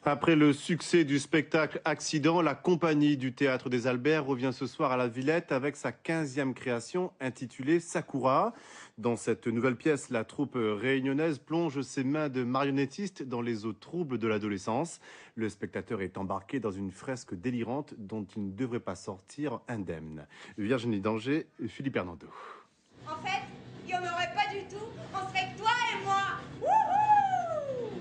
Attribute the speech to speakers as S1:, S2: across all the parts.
S1: Après le succès du spectacle Accident, la compagnie du Théâtre des Albert revient ce soir à la Villette avec sa 15e création intitulée Sakura. Dans cette nouvelle pièce, la troupe réunionnaise plonge ses mains de marionnettistes dans les eaux troubles de l'adolescence. Le spectateur est embarqué dans une fresque délirante dont il ne devrait pas sortir indemne. Virginie Danger, Philippe Hernando.
S2: En fait, il n'y en aurait pas du tout. On serait que toi et moi. Wouhou!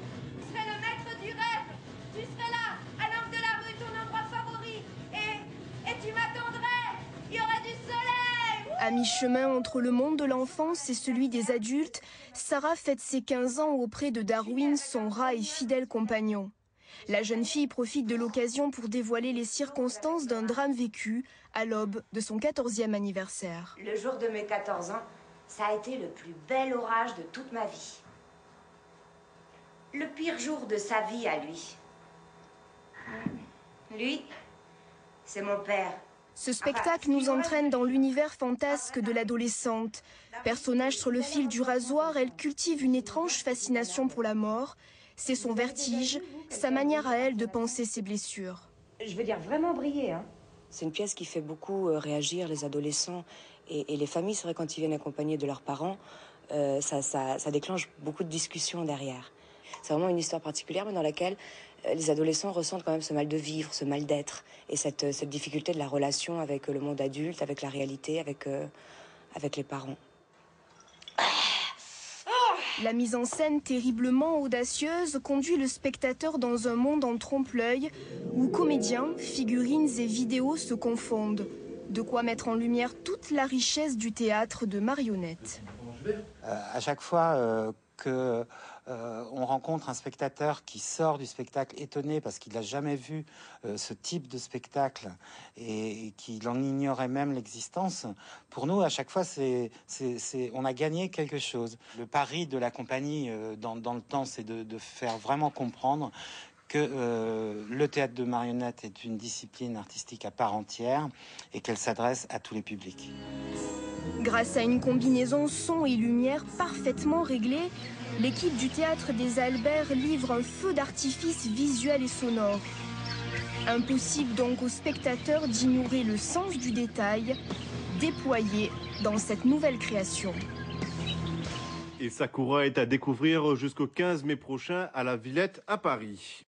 S2: Tu serais le maître du rêve. Tu serais là, à l'angle de la rue, ton endroit favori. Et tu m'attendrais. Il y aurait du soleil. Wouhou!
S3: À mi-chemin entre le monde de l'enfance et celui des adultes, Sarah fête ses 15 ans auprès de Darwin, son rat et fidèle compagnon. La jeune fille profite de l'occasion pour dévoiler les circonstances d'un drame vécu à l'aube de son 14e anniversaire.
S4: Le jour de mes 14 ans, ça a été le plus bel orage de toute ma vie. Le pire jour de sa vie à lui. Lui, c'est mon père.
S3: Ce spectacle nous entraîne dans l'univers fantasque de l'adolescente. Personnage sur le fil du rasoir, elle cultive une étrange fascination pour la mort. C'est son vertige, sa manière à elle de penser ses blessures.
S4: Je veux dire vraiment briller, hein. C'est une pièce qui fait beaucoup réagir les adolescents et les familles. C'est vrai, quand ils viennent accompagnés de leurs parents, ça déclenche beaucoup de discussions derrière. C'est vraiment une histoire particulière, mais dans laquelle les adolescents ressentent quand même ce mal de vivre, ce mal d'être, et cette difficulté de la relation avec le monde adulte, avec la réalité, avec les parents.
S3: La mise en scène terriblement audacieuse conduit le spectateur dans un monde en trompe-l'œil où comédiens, figurines et vidéos se confondent. De quoi mettre en lumière toute la richesse du théâtre de marionnettes.
S5: À chaque fois on rencontre un spectateur qui sort du spectacle étonné parce qu'il n'a jamais vu ce type de spectacle et qu'il en ignorait même l'existence, pour nous, à chaque fois, on a gagné quelque chose. Le pari de la compagnie dans le temps, c'est de faire vraiment comprendre que le théâtre de marionnettes est une discipline artistique à part entière et qu'elle s'adresse à tous les publics.
S3: Grâce à une combinaison son et lumière parfaitement réglée, l'équipe du Théâtre des Albert livre un feu d'artifice visuel et sonore. Impossible donc aux spectateurs d'ignorer le sens du détail déployé dans cette nouvelle création.
S1: Et Sakura est à découvrir jusqu'au 15 mai prochain à la Villette à Paris.